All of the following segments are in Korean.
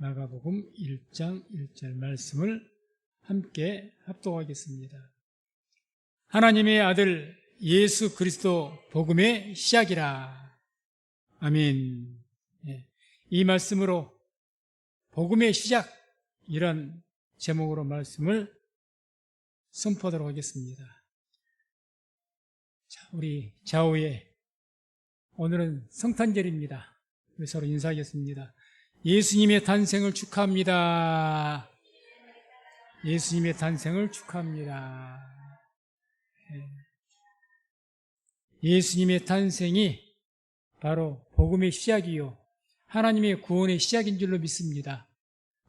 마가복음 1장 1절 말씀을 함께 합독하겠습니다. 하나님의 아들 예수 그리스도 복음의 시작이라. 아멘. 이 말씀으로 복음의 시작, 이런 제목으로 말씀을 선포하도록 하겠습니다. 자, 우리 좌우에 오늘은 성탄절입니다. 우리 서로 인사하겠습니다. 예수님의 탄생을 축하합니다. 예수님의 탄생을 축하합니다. 예수님의 탄생이 바로 복음의 시작이요, 하나님의 구원의 시작인 줄로 믿습니다.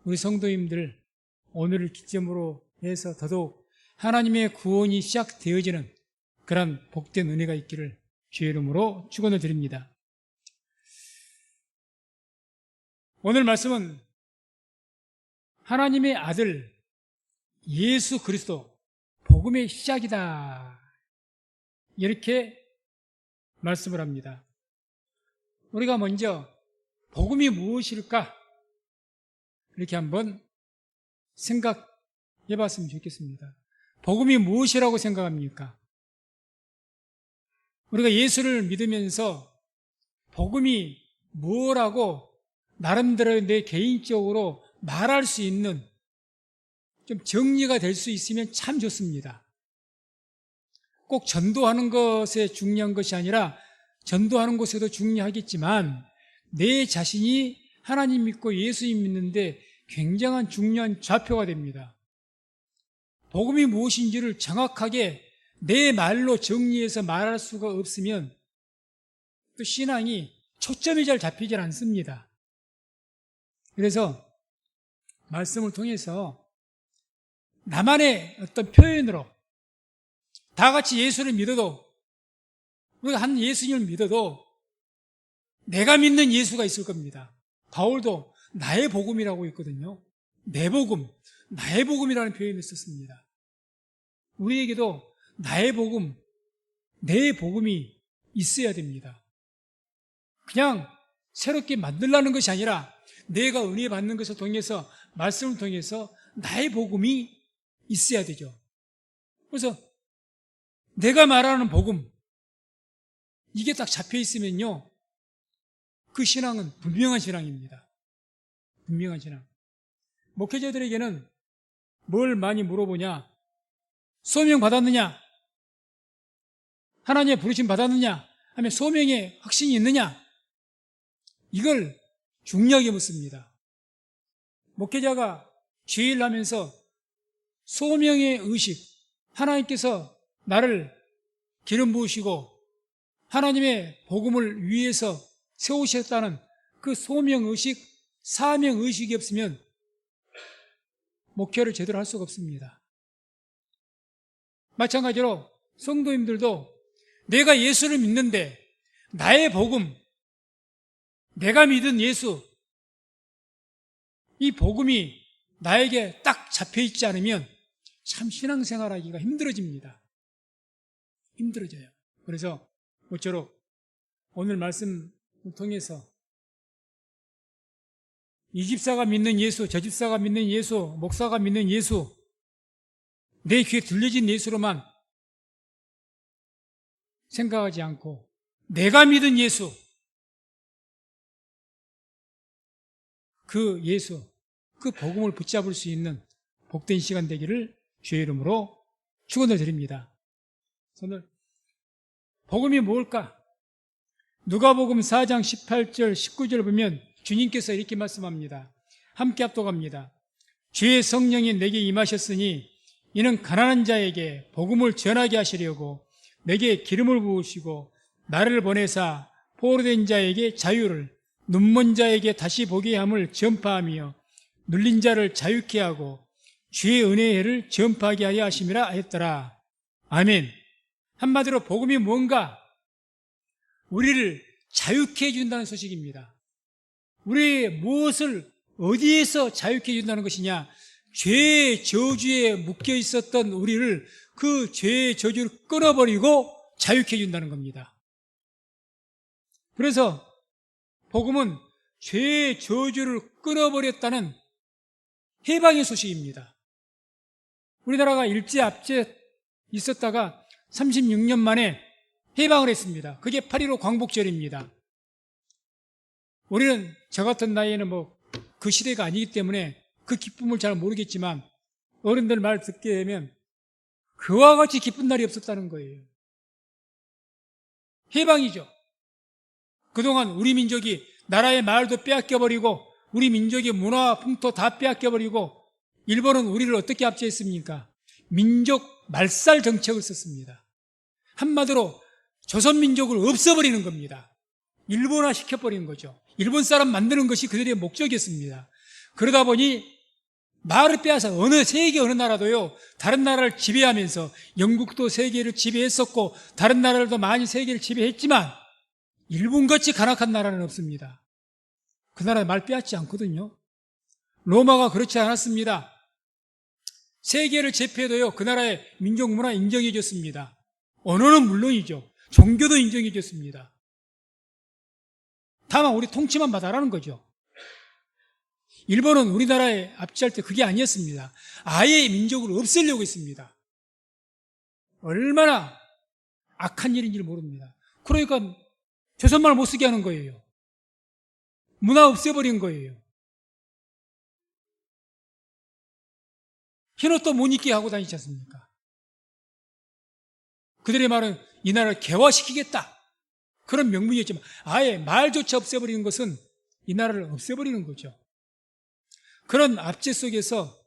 우리 성도님들, 오늘을 기점으로 해서 더더욱 하나님의 구원이 시작되어지는 그런 복된 은혜가 있기를 주의 이름으로 축원을 드립니다. 오늘 말씀은 하나님의 아들 예수 그리스도 복음의 시작이다, 이렇게 말씀을 합니다. 우리가 먼저 복음이 무엇일까? 이렇게 한번 생각해 봤으면 좋겠습니다. 복음이 무엇이라고 생각합니까? 우리가 예수를 믿으면서 복음이 뭐라고 나름대로 내 개인적으로 말할 수 있는 좀 정리가 될 수 있으면 참 좋습니다. 꼭 전도하는 것에 중요한 것이 아니라 전도하는 것에도 중요하겠지만 내 자신이 하나님 믿고 예수님 믿는데 굉장한 중요한 좌표가 됩니다. 복음이 무엇인지를 정확하게 내 말로 정리해서 말할 수가 없으면 또 신앙이 초점이 잘 잡히질 않습니다. 그래서 말씀을 통해서 나만의 어떤 표현으로 다 같이 예수를 믿어도, 우리가 한 예수님을 믿어도 내가 믿는 예수가 있을 겁니다. 바울도 나의 복음이라고 했거든요. 내 복음, 나의 복음이라는 표현을 썼습니다. 우리에게도 나의 복음, 내 복음이 있어야 됩니다. 그냥 새롭게 만들라는 것이 아니라 내가 은혜 받는 것을 통해서, 말씀을 통해서 나의 복음이 있어야 되죠. 그래서 내가 말하는 복음, 이게 딱 잡혀 있으면요, 그 신앙은 분명한 신앙입니다. 분명한 신앙. 목회자들에게는 뭘 많이 물어보냐? 소명 받았느냐? 하나님의 부르심 받았느냐? 하면 소명에 확신이 있느냐? 이걸 중요하게 묻습니다. 목회자가 죄를 하면서 소명의 의식, 하나님께서 나를 기름 부으시고 하나님의 복음을 위해서 세우셨다는 그 소명의식, 사명의식이 없으면 목회를 제대로 할 수가 없습니다. 마찬가지로 성도님들도 내가 예수를 믿는데 나의 복음, 내가 믿은 예수, 이 복음이 나에게 딱 잡혀있지 않으면 참 신앙생활하기가 힘들어집니다. 힘들어져요. 그래서 모쪼록 오늘 말씀을 통해서 이 집사가 믿는 예수, 저 집사가 믿는 예수, 목사가 믿는 예수, 내 귀에 들려진 예수로만 생각하지 않고 내가 믿은 예수, 그 예수, 그 복음을 붙잡을 수 있는 복된 시간 되기를 주의 이름으로 축원을 드립니다. 오늘 복음이 뭘까? 누가복음 4장 18절 19절 보면 주님께서 이렇게 말씀합니다. 함께 합독합니다. 주의 성령이 내게 임하셨으니 이는 가난한 자에게 복음을 전하게 하시려고 내게 기름을 부으시고 나를 보내사 포로된 자에게 자유를, 눈먼 자에게 다시 보게 함을 전파하며 눌린 자를 자유케 하고 주의 은혜의 해를 전파하게 하여 하심이라 하였더라. 아멘. 한마디로 복음이 뭔가? 우리를 자유케 해준다는 소식입니다. 우리 무엇을 어디에서 자유케 해준다는 것이냐? 죄의 저주에 묶여 있었던 우리를 그 죄의 저주를 끊어버리고 자유케 해준다는 겁니다. 그래서 복음은 죄의 저주를 끊어버렸다는 해방의 소식입니다. 우리나라가 일제압제 있었다가 36년 만에 해방을 했습니다. 그게 8.15 광복절입니다. 우리는 저 같은 나이에는 그 시대가 아니기 때문에 그 기쁨을 잘 모르겠지만 어른들 말 듣게 되면 그와 같이 기쁜 날이 없었다는 거예요. 해방이죠. 그동안 우리 민족이 나라의 말도 빼앗겨버리고 우리 민족의 문화, 풍토 다 빼앗겨버리고 일본은 우리를 어떻게 압제했습니까? 민족 말살 정책을 썼습니다. 한마디로 조선민족을 없애버리는 겁니다. 일본화 시켜버리는 거죠. 일본 사람 만드는 것이 그들의 목적이었습니다. 그러다 보니 말을 빼앗아 세계 어느 나라도요, 다른 나라를 지배하면서 영국도 세계를 지배했었고 다른 나라들도 많이 세계를 지배했지만 일본같이 간악한 나라는 없습니다. 그 나라 말 빼앗지 않거든요. 로마가 그렇지 않았습니다. 세계를 제패해도요, 그 나라의 민족 문화 인정해 줬습니다. 언어는 물론이죠. 종교도 인정해 줬습니다. 다만 우리 통치만 받아라는 거죠. 일본은 우리나라에 압제할 때 그게 아니었습니다. 아예 민족을 없애려고 했습니다. 얼마나 악한 일인지를 모릅니다. 그러니까 조선말 못 쓰게 하는 거예요. 문화 없애버린 거예요. 흰옷도 못 입게 하고 다니지 않습니까? 그들의 말은 이 나라를 개화시키겠다, 그런 명분이었지만 아예 말조차 없애버리는 것은 이 나라를 없애버리는 거죠. 그런 압제 속에서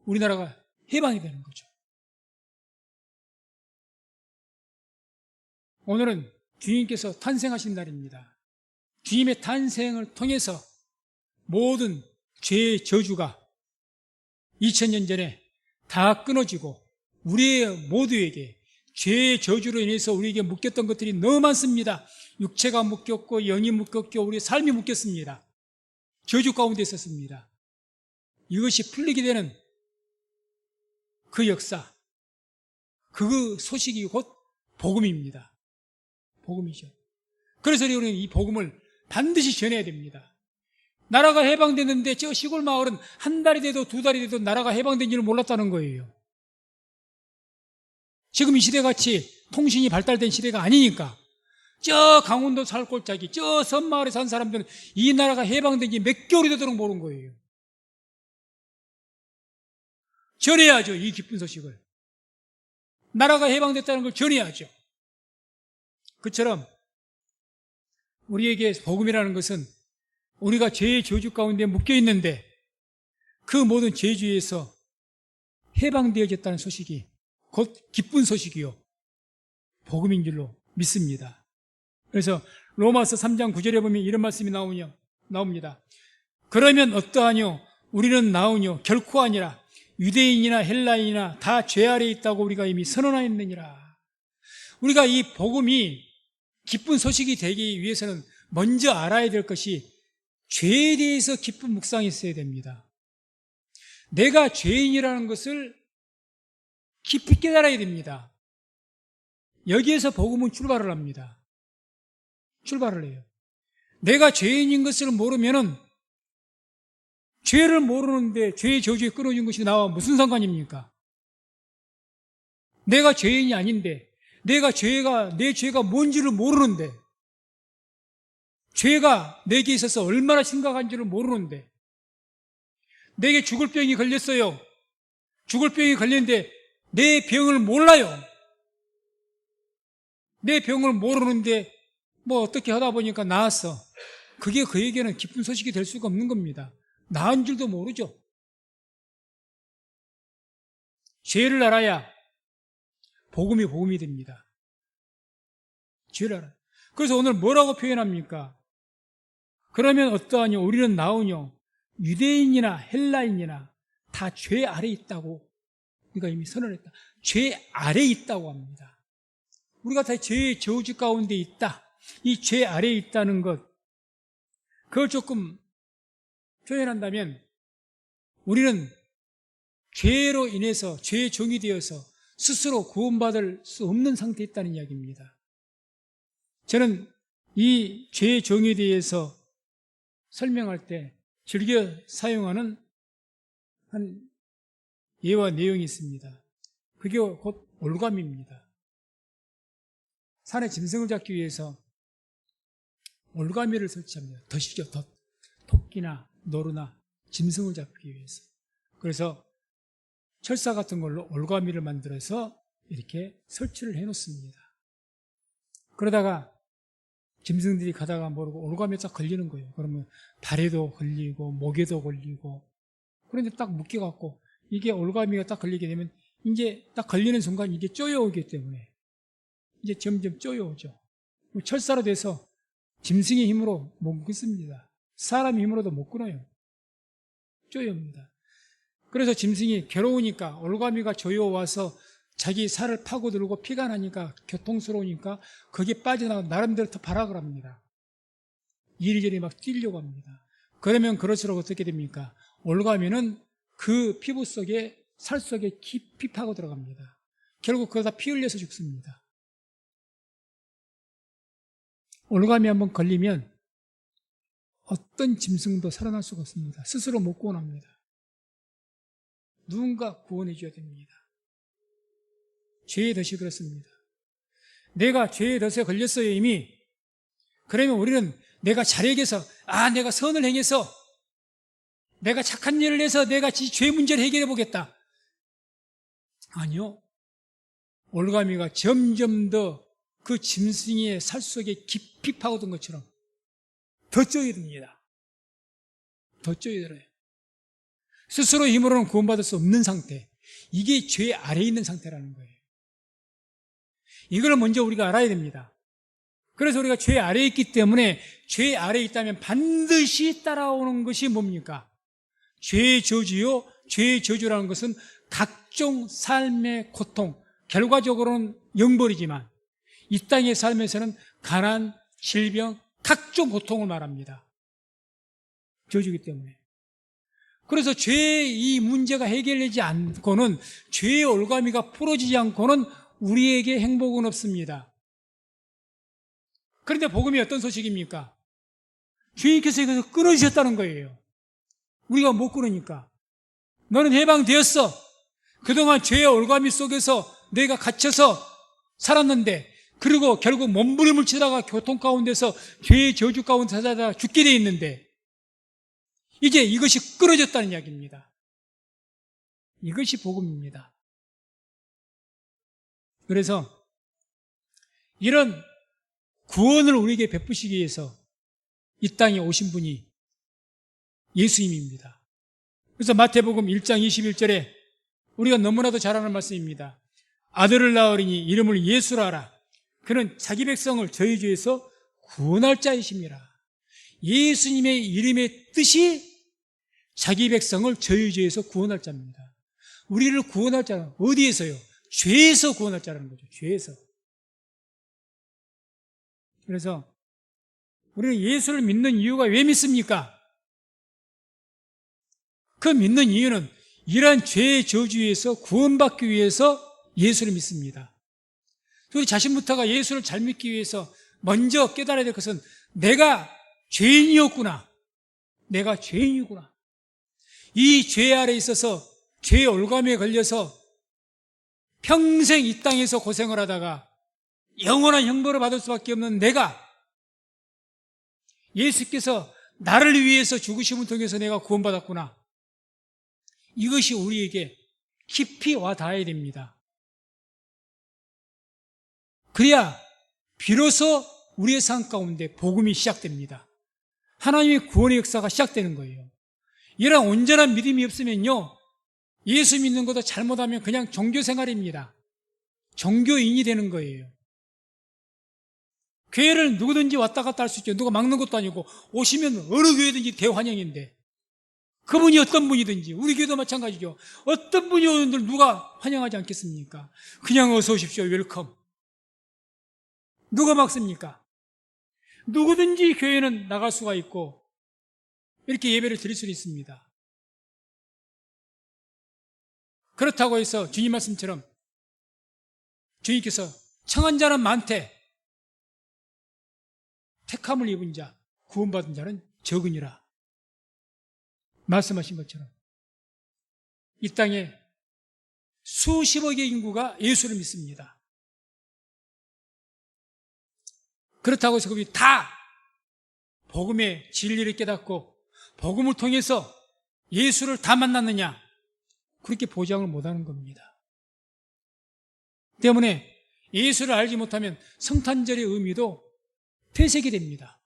우리나라가 해방이 되는 거죠. 오늘은 주님께서 탄생하신 날입니다. 주님의 탄생을 통해서 모든 죄의 저주가 2000년 전에 다 끊어지고 우리 모두에게 죄의 저주로 인해서 우리에게 묶였던 것들이 너무 많습니다. 육체가 묶였고 영이 묶였고 우리의 삶이 묶였습니다. 저주 가운데 있었습니다. 이것이 풀리게 되는 그 역사, 그 소식이 곧 복음입니다. 복음이죠. 그래서 우리는 이 복음을 반드시 전해야 됩니다. 나라가 해방됐는데 저 시골 마을은 한 달이 돼도 두 달이 돼도 나라가 해방된 줄 몰랐다는 거예요. 지금 이 시대같이 통신이 발달된 시대가 아니니까 저 강원도 살골짜기, 저 섬마을에 산 사람들은 이 나라가 해방된 지 몇 개월이 되도록 모르는 거예요. 전해야죠, 이 기쁜 소식을. 나라가 해방됐다는 걸 전해야죠. 그처럼 우리에게 복음이라는 것은 우리가 죄의 저주 가운데 묶여 있는데 그 모든 죄주에서 해방되어졌다는 소식이 곧 기쁜 소식이요 복음인 줄로 믿습니다. 그래서 로마서 3장 9절에 보면 이런 말씀이 나옵니다. 그러면 어떠하뇨? 우리는 나으뇨? 결코 아니라 유대인이나 헬라인이나 다 죄 아래에 있다고 우리가 이미 선언하였느니라. 우리가 이 복음이 기쁜 소식이 되기 위해서는 먼저 알아야 될 것이 죄에 대해서 깊은 묵상이 있어야 됩니다. 내가 죄인이라는 것을 깊이 깨달아야 됩니다. 여기에서 복음은 출발을 합니다. 출발을 해요. 내가 죄인인 것을 모르면은 죄를 모르는데 죄의 저주에 끊어진 것이 나와 무슨 상관입니까? 내가 죄인이 아닌데 내 죄가 뭔지를 모르는데 죄가 내게 있어서 얼마나 심각한지를 모르는데 내게 죽을 병이 걸렸어요. 죽을 병이 걸렸는데 내 병을 몰라요. 내 병을 모르는데 어떻게 하다 보니까 나았어. 그게 그에게는 기쁜 소식이 될 수가 없는 겁니다. 나은 줄도 모르죠. 죄를 알아야 복음이 됩니다. 죄를 알아요. 그래서 오늘 뭐라고 표현합니까? 그러면 어떠하뇨? 우리는 나으뇨? 유대인이나 헬라인이나 다 죄 아래 있다고 우리가 이미 선언했다. 죄 아래 있다고 합니다. 우리가 다 죄의 저주 가운데 있다. 이 죄 아래 있다는 것, 그걸 조금 표현한다면 우리는 죄로 인해서 죄의 종이 되어서 스스로 구원받을 수 없는 상태에 있다는 이야기입니다. 저는 이 죄의 종에 대해서 설명할 때 즐겨 사용하는 한 예와 내용이 있습니다. 그게 곧 올감입니다. 산에 짐승을 잡기 위해서 올가미를 설치합니다. 덫이죠, 덫. 토끼나 노루나 짐승을 잡기 위해서. 그래서 철사 같은 걸로 올가미를 만들어서 이렇게 설치를 해놓습니다. 그러다가 짐승들이 가다가 모르고 올가미에 딱 걸리는 거예요. 그러면 발에도 걸리고 목에도 걸리고, 그런데 딱 묶여갖고 이게 올가미가 딱 걸리게 되면 이제 딱 걸리는 순간 이게 쪼여오기 때문에 이제 점점 쪼여오죠. 철사로 돼서 짐승의 힘으로 못 끊습니다. 사람의 힘으로도 못 끊어요. 쪼여옵니다. 그래서 짐승이 괴로우니까 올가미가 조여와서 자기 살을 파고들고 피가 나니까 고통스러우니까 거기에 빠져나가 나름대로 더 발악을 합니다. 이리저리 막 뛰려고 합니다. 그러면 그럴수록 어떻게 됩니까? 올가미는 그 피부 속에 살 속에 깊이 파고 들어갑니다. 결국 그러다 피 흘려서 죽습니다. 올가미 한번 걸리면 어떤 짐승도 살아날 수가 없습니다. 스스로 못 구원합니다. 누군가 구원해 줘야 됩니다. 죄의 덫이 그렇습니다. 내가 죄의 덫에 걸렸어요, 이미. 그러면 우리는 내가 잘해서, 내가 선을 행해서, 내가 착한 일을 해서 내가 죄 문제를 해결해 보겠다. 아니요. 올가미가 점점 더 그 짐승의 살 속에 깊이 파고든 것처럼 더 쪼여듭니다. 더 쪼여들어요. 스스로 힘으로는 구원받을 수 없는 상태. 이게 죄 아래에 있는 상태라는 거예요. 이걸 먼저 우리가 알아야 됩니다. 그래서 우리가 죄 아래에 있기 때문에 죄 아래에 있다면 반드시 따라오는 것이 뭡니까? 죄의 저주요. 죄의 저주라는 것은 각종 삶의 고통, 결과적으로는 영벌이지만 이 땅의 삶에서는 가난, 질병, 각종 고통을 말합니다. 저주기 때문에. 그래서 죄의 이 문제가 해결되지 않고는, 죄의 올가미가 풀어지지 않고는 우리에게 행복은 없습니다. 그런데 복음이 어떤 소식입니까? 주님께서 이것을 끊어주셨다는 거예요. 우리가 못 끊으니까. 너는 해방되었어. 그동안 죄의 올가미 속에서 내가 갇혀서 살았는데, 그리고 결국 몸부림을 치다가 교통 가운데서 죄의 저주 가운데 살다가 죽게 돼 있는데, 이제 이것이 끊어졌다는 이야기입니다. 이것이 복음입니다. 그래서 이런 구원을 우리에게 베푸시기 위해서 이 땅에 오신 분이 예수님입니다. 그래서 마태복음 1장 21절에 우리가 너무나도 잘 아는 말씀입니다. 아들을 낳으리니 이름을 예수라 하라. 그는 자기 백성을 저희 죄에서 구원할 자이심이라. 예수님의 이름의 뜻이 자기 백성을 저희 죄에서 구원할 자입니다. 우리를 구원할 자는 어디에서요? 죄에서 구원할 자라는 거죠. 죄에서. 그래서 우리는 예수를 믿는 이유가 왜 믿습니까? 그 믿는 이유는 이러한 죄의 저주에서 구원받기 위해서 예수를 믿습니다. 우리 자신부터가 예수를 잘 믿기 위해서 먼저 깨달아야 될 것은 내가 죄인이었구나. 내가 죄인이구나. 이 죄 아래 있어서 죄의 올가미에 걸려서 평생 이 땅에서 고생을 하다가 영원한 형벌을 받을 수밖에 없는 내가, 예수께서 나를 위해서 죽으심을 통해서 내가 구원받았구나. 이것이 우리에게 깊이 와 닿아야 됩니다. 그래야 비로소 우리의 삶 가운데 복음이 시작됩니다. 하나님의 구원의 역사가 시작되는 거예요. 이런 온전한 믿음이 없으면요, 예수 믿는 것도 잘못하면 그냥 종교생활입니다. 종교인이 되는 거예요. 교회를 누구든지 왔다 갔다 할 수 있죠. 누가 막는 것도 아니고, 오시면 어느 교회든지 대환영인데, 그분이 어떤 분이든지, 우리 교회도 마찬가지죠. 어떤 분이 오는들 누가 환영하지 않겠습니까? 그냥 어서 오십시오. 웰컴. 누가 막습니까? 누구든지 교회는 나갈 수가 있고 이렇게 예배를 드릴 수 있습니다. 그렇다고 해서 주님 말씀처럼 주님께서 청한 자는 많되 택함을 입은 자, 구원받은 자는 적으니라. 말씀하신 것처럼 이 땅에 수십억의 인구가 예수를 믿습니다. 그렇다고 해서 그들이 다 복음의 진리를 깨닫고 복음을 통해서 예수를 다 만났느냐? 그렇게 보장을 못하는 겁니다. 때문에 예수를 알지 못하면 성탄절의 의미도 퇴색이 됩니다.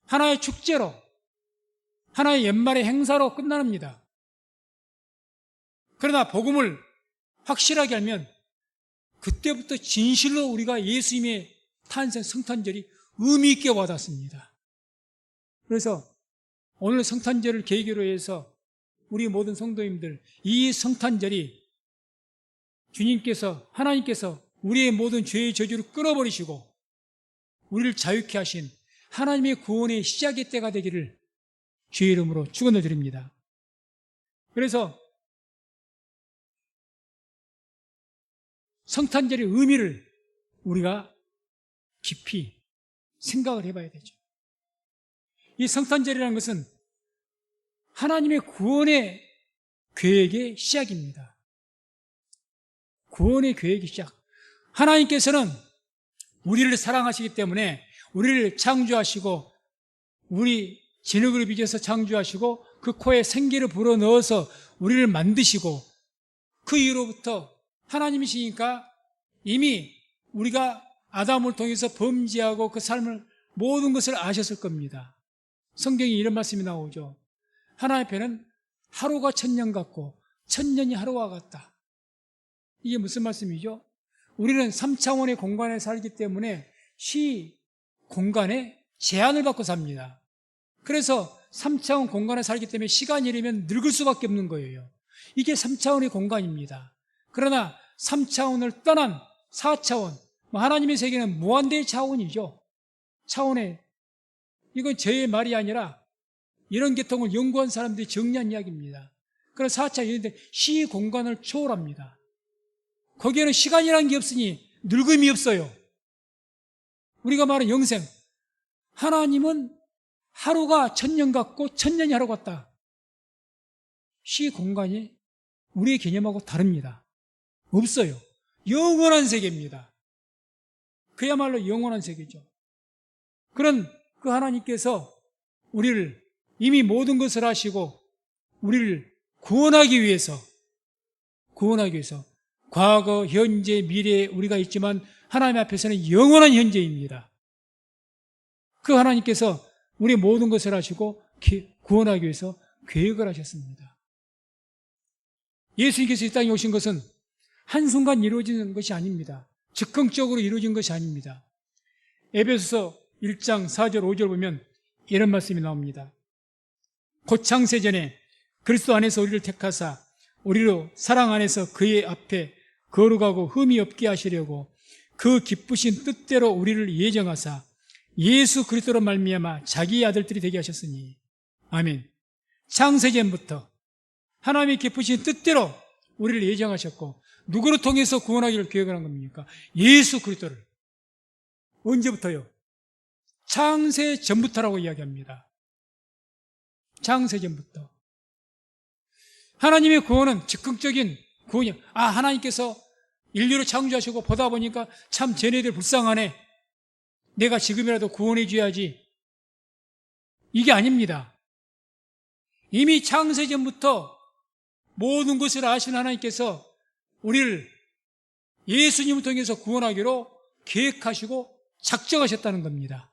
하나의 축제로, 하나의 연말의 행사로 끝납니다. 그러나 복음을 확실하게 알면 그때부터 진실로 우리가 예수님의 탄생 성탄절이 의미 있게 와닿습니다. 그래서 오늘 성탄절을 계기로 해서 우리 모든 성도님들, 이 성탄절이 주님께서, 하나님께서 우리의 모든 죄의 저주를 끊어버리시고 우리를 자유케 하신 하나님의 구원의 시작의 때가 되기를 주의 이름으로 축원을 드립니다. 그래서 성탄절의 의미를 우리가 깊이 생각을 해봐야 되죠. 이 성탄절이라는 것은 하나님의 구원의 계획의 시작입니다. 구원의 계획의 시작. 하나님께서는 우리를 사랑하시기 때문에 우리를 창조하시고 우리 진흙을 빚어서 창조하시고 그 코에 생기를 불어넣어서 우리를 만드시고 그 이후로부터 하나님이시니까 이미 우리가 아담을 통해서 범죄하고 그 삶을 모든 것을 아셨을 겁니다. 성경에 이런 말씀이 나오죠. 하나님 앞에는 하루가 천년 같고 천년이 하루와 같다. 이게 무슨 말씀이죠? 우리는 3차원의 공간에 살기 때문에 시 공간에 제한을 받고 삽니다. 그래서 3차원 공간에 살기 때문에 시간이 이르면 늙을 수밖에 없는 거예요. 이게 3차원의 공간입니다. 그러나 3차원을 떠난 4차원, 하나님의 세계는 무한대의 차원이죠. 차원에, 이건 제 말이 아니라 이런 계통을 연구한 사람들이 정리한 이야기입니다. 그래서 4차원인데 시 공간을 초월합니다. 거기에는 시간이라는 게 없으니 늙음이 없어요. 우리가 말하는 영생, 하나님은 하루가 천년 같고 천년이 하루 같다. 시 공간이 우리의 개념하고 다릅니다. 없어요. 영원한 세계입니다. 그야말로 영원한 세계죠. 그런 그 하나님께서 우리를 이미 모든 것을 하시고 우리를 구원하기 위해서 과거, 현재, 미래에 우리가 있지만 하나님 앞에서는 영원한 현재입니다. 그 하나님께서 우리 모든 것을 하시고 구원하기 위해서 계획을 하셨습니다. 예수님께서 이 땅에 오신 것은 한순간 이루어지는 것이 아닙니다. 즉흥적으로 이루어진 것이 아닙니다. 에베소서 1장 4절 5절 보면 이런 말씀이 나옵니다. 곧 창세전에 그리스도 안에서 우리를 택하사 우리로 사랑 안에서 그의 앞에 거룩하고 흠이 없게 하시려고 그 기쁘신 뜻대로 우리를 예정하사 예수 그리스도로 말미암아 자기의 아들들이 되게 하셨으니 아멘. 창세전부터 하나님의 기쁘신 뜻대로 우리를 예정하셨고 누구를 통해서 구원하기를 계획을 한 겁니까? 예수 그리스도를. 언제부터요? 창세전부터라고 이야기합니다. 창세전부터. 하나님의 구원은 즉흥적인 구원이야. 하나님께서 인류를 창조하시고 보다 보니까 참 쟤네들 불쌍하네. 내가 지금이라도 구원해 줘야지. 이게 아닙니다. 이미 창세전부터 모든 것을 아시는 하나님께서 우리를 예수님을 통해서 구원하기로 계획하시고 작정하셨다는 겁니다.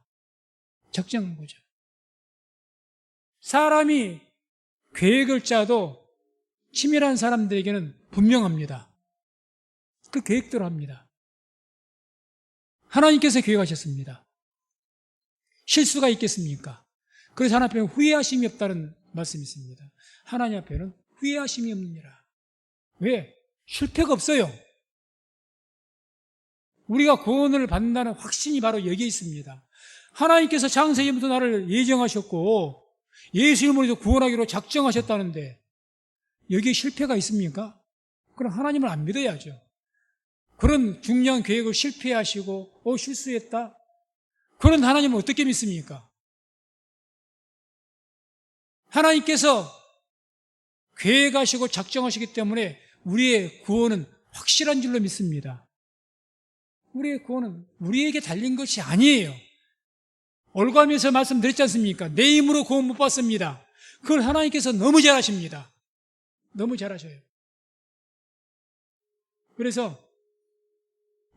작정한 거죠. 사람이 계획을 짜도 치밀한 사람들에게는 분명합니다. 그 계획대로 합니다. 하나님께서 계획하셨습니다. 실수가 있겠습니까? 그래서 하나님 앞에는 후회하심이 없다는 말씀이 있습니다. 하나님 앞에는 후회하심이 없느니라. 왜? 실패가 없어요. 우리가 구원을 받는다는 확신이 바로 여기에 있습니다. 하나님께서 창세전부터 나를 예정하셨고 예수님으로 구원하기로 작정하셨다는데 여기에 실패가 있습니까? 그럼 하나님을 안 믿어야죠. 그런 중요한 계획을 실패하시고 실수했다? 그런 하나님을 어떻게 믿습니까? 하나님께서 계획하시고 작정하시기 때문에 우리의 구원은 확실한 줄로 믿습니다. 우리의 구원은 우리에게 달린 것이 아니에요. 올가면서 말씀드렸지 않습니까? 내 힘으로 구원 못 받습니다. 그걸 하나님께서 너무 잘하십니다. 너무 잘하셔요. 그래서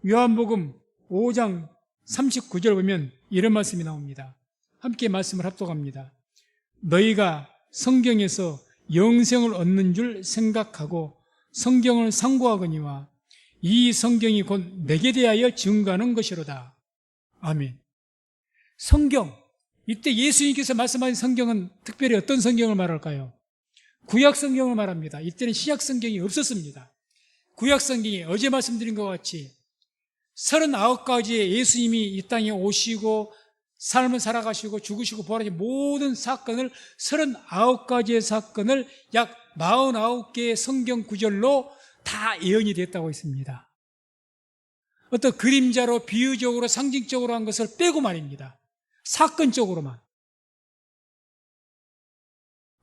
요한복음 5장 39절 보면 이런 말씀이 나옵니다. 함께 말씀을 합독합니다. 너희가 성경에서 영생을 얻는 줄 생각하고 성경을 상고하거니와 이 성경이 곧 내게 대하여 증거하는 것이로다. 아멘. 성경, 이때 예수님께서 말씀하신 성경은 특별히 어떤 성경을 말할까요? 구약 성경을 말합니다. 이때는 신약 성경이 없었습니다. 구약 성경이 어제 말씀드린 것 같이 39가지의 예수님이 이 땅에 오시고 삶을 살아가시고 죽으시고 부활하신 모든 사건을 39가지의 사건을 약 49개의 성경 구절로 다 예언이 됐다고 했습니다. 어떤 그림자로 비유적으로 상징적으로 한 것을 빼고 말입니다. 사건적으로만.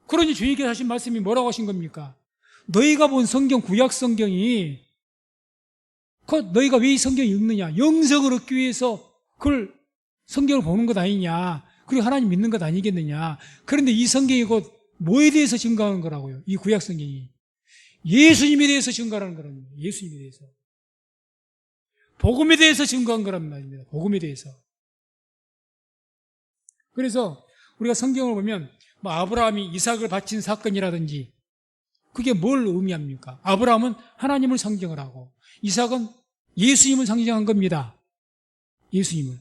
그러니 주님께서 하신 말씀이 뭐라고 하신 겁니까? 너희가 본 성경, 구약 성경이 너희가 왜 이 성경을 읽느냐? 영성을 얻기 위해서 그걸 성경을 보는 것 아니냐? 그리고 하나님 믿는 것 아니겠느냐? 그런데 이 성경이 곧 뭐에 대해서 증거하는 거라고요? 이 구약 성경이 예수님에 대해서 증거하는 거랍니다. 예수님에 대해서. 복음에 대해서 증거한 거란 말입니다. 복음에 대해서. 그래서 우리가 성경을 보면 아브라함이 이삭을 바친 사건이라든지 그게 뭘 의미합니까? 아브라함은 하나님을 상징을 하고 이삭은 예수님을 상징한 겁니다. 예수님을.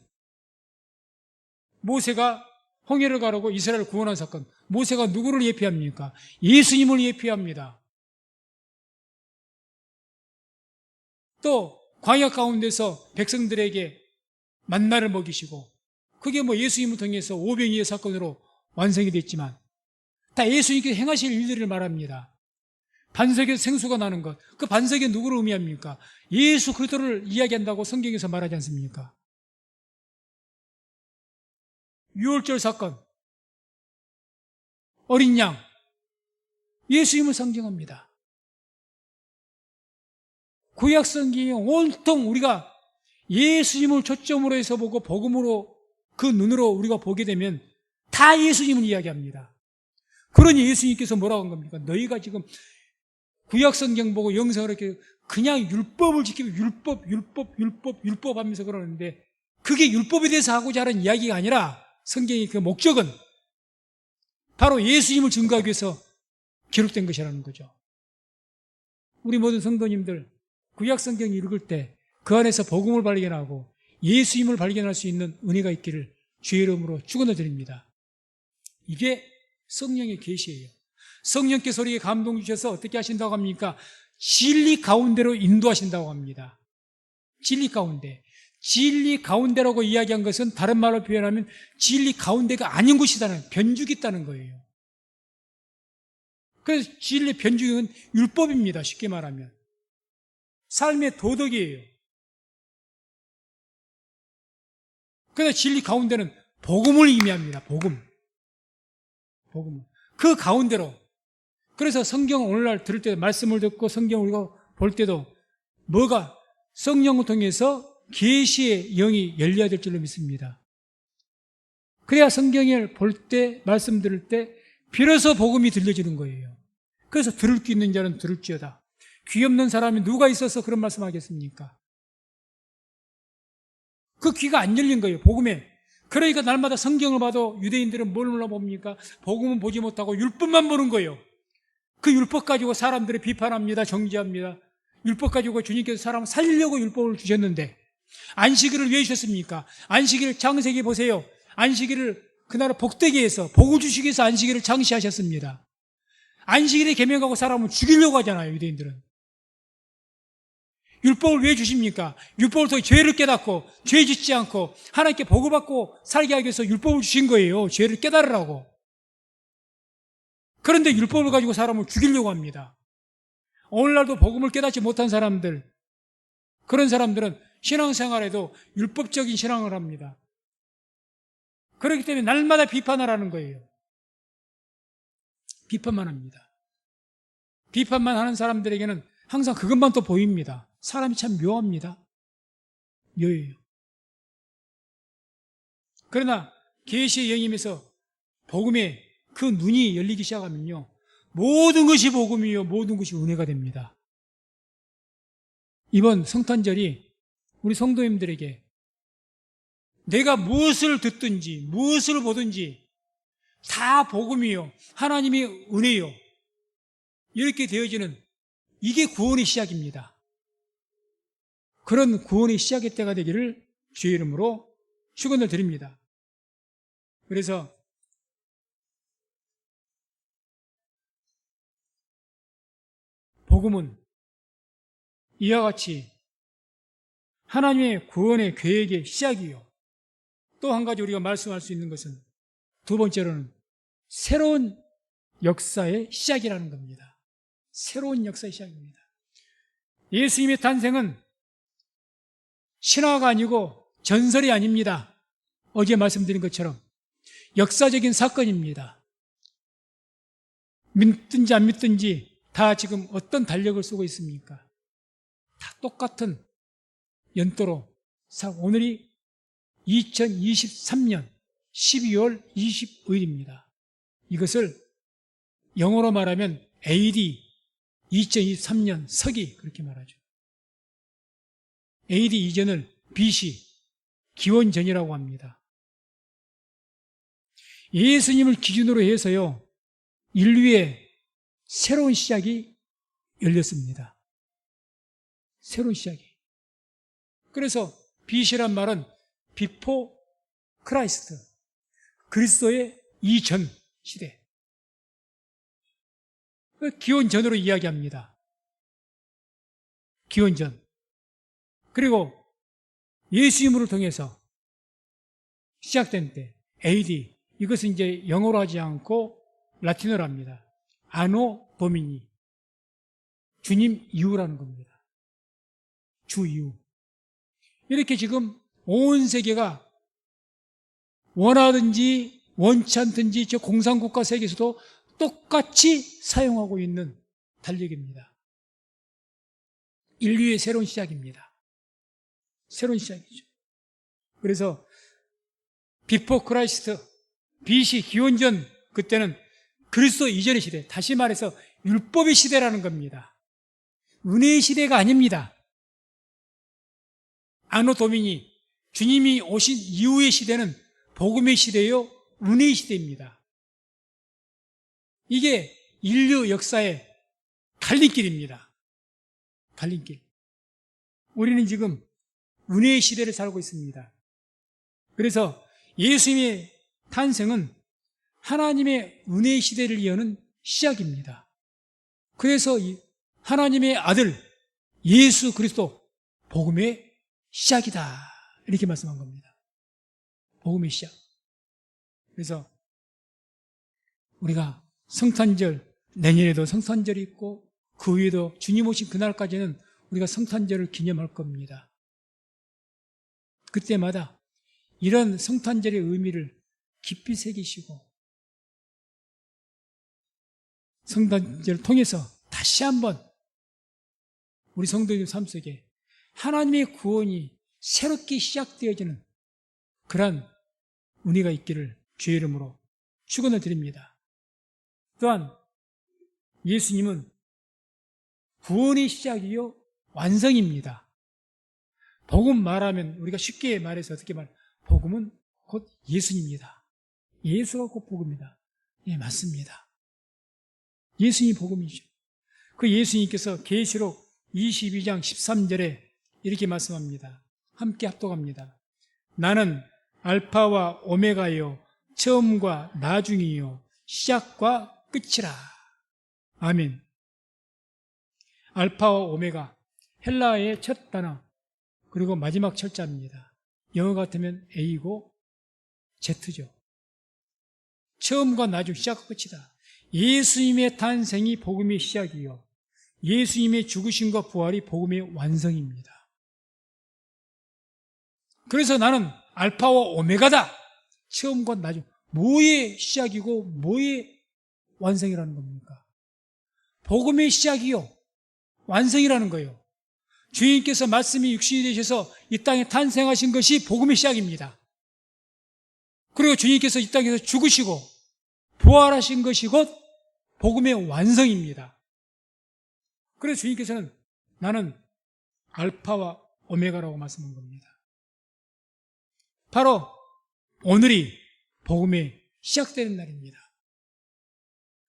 모세가 홍해를 가르고 이스라엘을 구원한 사건. 모세가 누구를 예표합니까? 예수님을 예표합니다. 또 광야 가운데서 백성들에게 만나를 먹이시고 그게 예수님을 통해서 오병이의 사건으로 완성이 됐지만 다 예수님께서 행하실 일들을 말합니다. 반석에서 생수가 나는 것, 그 반석이 누구를 의미합니까? 예수 그리스도를 이야기한다고 성경에서 말하지 않습니까? 유월절 사건, 어린 양, 예수님을 상징합니다. 구약 성경이 온통 우리가 예수님을 초점으로 해서 보고 복음으로 그 눈으로 우리가 보게 되면 다 예수님을 이야기합니다. 그러니 예수님께서 뭐라고 한 겁니까? 너희가 지금 구약 성경 보고 영성을 이렇게 그냥 율법을 지키고 율법 하면서 그러는데 그게 율법에 대해서 하고자 하는 이야기가 아니라 성경의 그 목적은 바로 예수님을 증거하기 위해서 기록된 것이라는 거죠. 우리 모든 성도님들 구약 성경 읽을 때 그 안에서 복음을 발견하고 예수님을 발견할 수 있는 은혜가 있기를 주의 이름으로 축원을 드립니다. 이게 성령의 계시예요. 성령께서 우리에게 감동 주셔서 어떻게 하신다고 합니까? 진리 가운데로 인도하신다고 합니다. 진리 가운데. 진리 가운데라고 이야기한 것은 다른 말로 표현하면 진리 가운데가 아닌 곳이다는 변죽이 있다는 거예요. 그래서 진리 변죽은 율법입니다. 쉽게 말하면. 삶의 도덕이에요. 그래서 진리 가운데는 복음을 의미합니다. 복음. 그 가운데로. 그래서 성경 오늘날 들을 때 말씀을 듣고 성경 우리가 볼 때도 뭐가 성령을 통해서 계시의 영이 열려야 될 줄로 믿습니다. 그래야 성경을 볼 때 말씀 들을 때 비로소 복음이 들려지는 거예요. 그래서 들을 귀 있는 자는 들을지어다. 귀 없는 사람이 누가 있어서 그런 말씀하겠습니까? 그 귀가 안 열린 거예요. 복음에. 그러니까 날마다 성경을 봐도 유대인들은 뭘 몰라봅니까? 복음은 보지 못하고 율법만 보는 거예요. 그 율법 가지고 사람들을 비판합니다. 정죄합니다. 율법 가지고 주님께서 사람을 살리려고 율법을 주셨는데 안식일을 왜 주셨습니까? 안식일 창세기 보세요. 안식일을 그나라 복되게 해서 복을 주시기 위해서 안식일을 창시하셨습니다. 안식일에 계명하고 사람을 죽이려고 하잖아요. 유대인들은. 율법을 왜 주십니까? 율법을 통해 죄를 깨닫고 죄 짓지 않고 하나님께 복을 받고 살게 하기 위해서 율법을 주신 거예요. 죄를 깨달으라고. 그런데 율법을 가지고 사람을 죽이려고 합니다. 오늘날도 복음을 깨닫지 못한 사람들, 그런 사람들은 신앙생활에도 율법적인 신앙을 합니다. 그렇기 때문에 날마다 비판을 하는 거예요. 비판만 합니다. 비판만 하는 사람들에게는 항상 그것만 또 보입니다. 사람이 참 묘합니다. 묘해요. 그러나 계시의 영임에서 복음의 그 눈이 열리기 시작하면요, 모든 것이 복음이요, 모든 것이 은혜가 됩니다. 이번 성탄절이 우리 성도님들에게 내가 무엇을 듣든지 무엇을 보든지 다 복음이요, 하나님의 은혜요, 이렇게 되어지는, 이게 구원의 시작입니다. 그런 구원의 시작의 때가 되기를 주의 이름으로 축원을 드립니다. 그래서 복음은 이와 같이 하나님의 구원의 계획의 시작이요, 또 한 가지 우리가 말씀할 수 있는 것은, 두 번째로는 새로운 역사의 시작이라는 겁니다. 새로운 역사의 시작입니다. 예수님의 탄생은 신화가 아니고 전설이 아닙니다. 어제 말씀드린 것처럼 역사적인 사건입니다. 믿든지 안 믿든지 다 지금 어떤 달력을 쓰고 있습니까? 다 똑같은 연도로, 오늘이 2023년 12월 25일입니다. 이것을 영어로 말하면 AD 2023년 서기, 그렇게 말하죠. AD 이전을 BC, 기원전이라고 합니다. 예수님을 기준으로 해서요, 인류의 새로운 시작이 열렸습니다. 새로운 시작이. 그래서 BC란 말은 Before Christ, 그리스도의 이전 시대, 기원전으로 이야기합니다. 기원전. 그리고 예수님을 통해서 시작된 때, AD, 이것은 이제 영어로 하지 않고 라틴어로 합니다. 아노 도미니, 주님 이후라는 겁니다. 주 이후. 이렇게 지금 온 세계가 원하든지 원치 않든지 저 공산국가 세계에서도 똑같이 사용하고 있는 달력입니다. 인류의 새로운 시작입니다. 새로운 시작이죠. 그래서 비포 크라이스트, BC 기원전, 그때는 그리스도 이전의 시대, 다시 말해서 율법의 시대라는 겁니다. 은혜의 시대가 아닙니다. 아노 도미니, 주님이 오신 이후의 시대는 복음의 시대요, 은혜의 시대입니다. 이게 인류 역사의 갈림길입니다. 갈림길. 우리는 지금 은혜의 시대를 살고 있습니다. 그래서 예수님의 탄생은 하나님의 은혜의 시대를 여는 시작입니다. 그래서 하나님의 아들 예수 그리스도, 복음의 시작이다, 이렇게 말씀한 겁니다. 복음의 시작. 그래서 우리가 성탄절, 내년에도 성탄절이 있고 그 후에도 주님 오신 그날까지는 우리가 성탄절을 기념할 겁니다. 그때마다 이런 성탄절의 의미를 깊이 새기시고 성탄절을 통해서 다시 한번 우리 성도님 삶 속에 하나님의 구원이 새롭게 시작되어지는 그러한 은혜가 있기를 주의 이름으로 축원을 드립니다. 또한 예수님은 구원의 시작이요, 완성입니다. 복음 말하면 우리가 쉽게 말해서 어떻게 복음은 곧 예수님입니다. 예수가 곧 복음이다. 예, 맞습니다. 예수님이 복음이죠. 그 예수님께서 계시록 22장 13절에 이렇게 말씀합니다. 함께 합독합니다. 나는 알파와 오메가요, 처음과 나중이요, 시작과 끝이라. 아멘. 알파와 오메가, 헬라어의 첫 단어, 그리고 마지막 철자입니다. 영어 같으면 A고 Z죠. 처음과 나중, 시작과 끝이다. 예수님의 탄생이 복음의 시작이요, 예수님의 죽으심과 부활이 복음의 완성입니다. 그래서 나는 알파와 오메가다. 처음과 나중, 뭐의 시작이고 뭐의 완성이라는 겁니까? 복음의 시작이요, 완성이라는 거예요. 주님께서 말씀이 육신이 되셔서 이 땅에 탄생하신 것이 복음의 시작입니다. 그리고 주님께서 이 땅에서 죽으시고 부활하신 것이 곧 복음의 완성입니다. 그래서 주님께서는 나는 알파와 오메가라고 말씀한 겁니다. 바로 오늘이 복음의 시작되는 날입니다.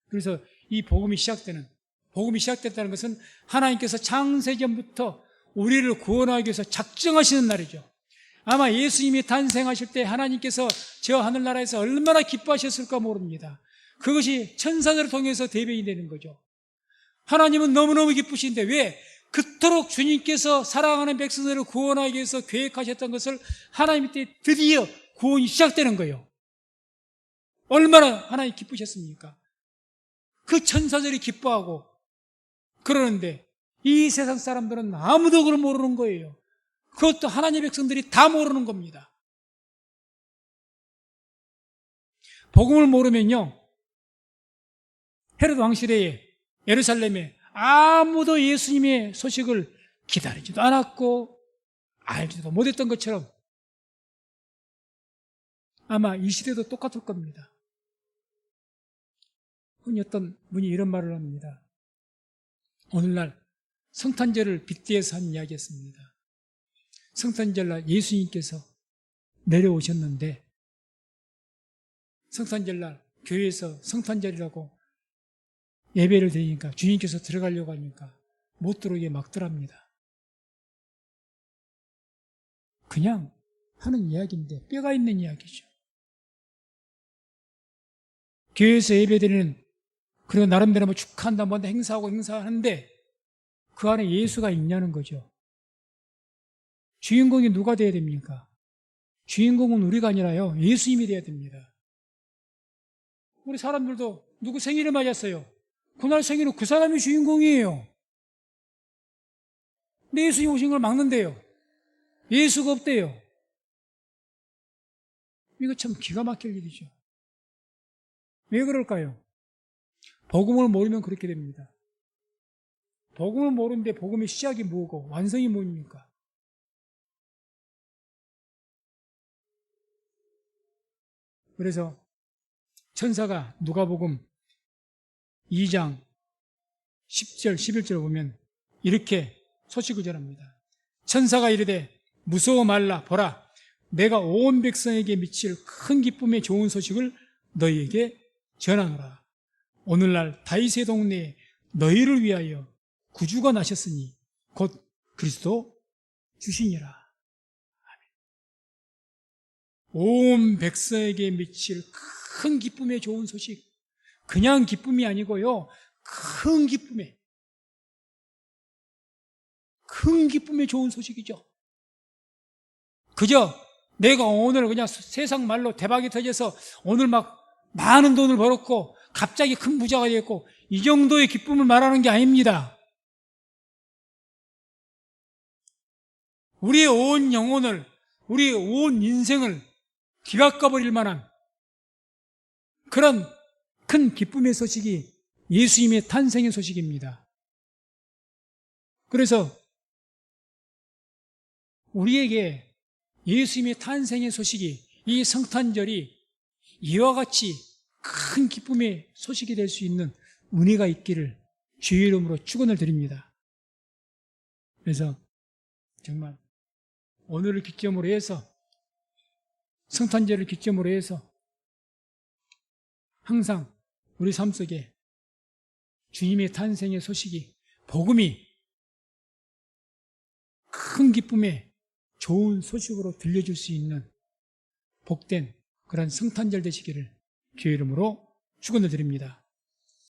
그래서 이 복음이 시작됐다는 것은 하나님께서 창세전부터 우리를 구원하기 위해서 작정하시는 날이죠. 아마 예수님이 탄생하실 때 하나님께서 저 하늘나라에서 얼마나 기뻐하셨을까 모릅니다. 그것이 천사들을 통해서 대변이 되는 거죠. 하나님은 너무너무 기쁘신데 왜? 그토록 주님께서 사랑하는 백성들을 구원하기 위해서 계획하셨던 것을 하나님 때 드디어 구원이 시작되는 거예요. 얼마나 하나님 기쁘셨습니까? 그 천사들이 기뻐하고 그러는데 이 세상 사람들은 아무도 그걸 모르는 거예요. 그것도 하나님의 백성들이 다 모르는 겁니다. 복음을 모르면요, 헤롯 왕시대에 예루살렘에 아무도 예수님의 소식을 기다리지도 않았고 알지도 못했던 것처럼 아마 이 시대도 똑같을 겁니다. 흔히 어떤 분이 이런 말을 합니다. 오늘날 성탄절을 빗대어서 한 이야기였습니다. 성탄절날 예수님께서 내려오셨는데 성탄절날 교회에서 성탄절이라고 예배를 드리니까 주님께서 들어가려고 하니까 못 들어오게 막더랍니다. 그냥 하는 이야기인데 뼈가 있는 이야기죠. 교회에서 예배드리는, 그리고 나름대로 뭐 축하한다, 뭐 행사하고 행사하는데 그 안에 예수가 있냐는 거죠. 주인공이 누가 돼야 됩니까? 주인공은 우리가 아니라요, 예수님이 돼야 됩니다. 우리 사람들도 누구 생일을 맞았어요. 그날 생일은 그 사람이 주인공이에요. 근데 예수님 오신 걸 막는데요. 예수가 없대요. 이거 참 기가 막힐 일이죠. 왜 그럴까요? 복음을 모르면 그렇게 됩니다. 복음을 모르는데 복음의 시작이 뭐고 완성이 뭡니까? 그래서 천사가 누가복음 2장 10절 11절을 보면 이렇게 소식을 전합니다. 천사가 이르되 무서워 말라, 보라 내가 온 백성에게 미칠 큰 기쁨의 좋은 소식을 너희에게 전하노라. 오늘날 다윗의 동네에 너희를 위하여 구주가 나셨으니 곧 그리스도 주시니라. 온 백성에게 미칠 큰 기쁨의 좋은 소식, 그냥 기쁨이 아니고요, 큰 기쁨의 좋은 소식이죠. 그저 내가 오늘 그냥 세상 말로 대박이 터져서 오늘 막 많은 돈을 벌었고 갑자기 큰 부자가 됐고 이 정도의 기쁨을 말하는 게 아닙니다. 우리의 온 영혼을, 우리의 온 인생을 뒤바꿔버릴 만한 그런 큰 기쁨의 소식이 예수님의 탄생의 소식입니다. 그래서 우리에게 예수님의 탄생의 소식이, 이 성탄절이 이와 같이 큰 기쁨의 소식이 될 수 있는 은혜가 있기를 주의 이름으로 축원을 드립니다. 그래서 정말 오늘을 기점으로 해서, 성탄절을 기점으로 해서 항상 우리 삶 속에 주님의 탄생의 소식이, 복음이 큰 기쁨의 좋은 소식으로 들려줄 수 있는 복된 그런 성탄절 되시기를 주의 이름으로 축원을 드립니다.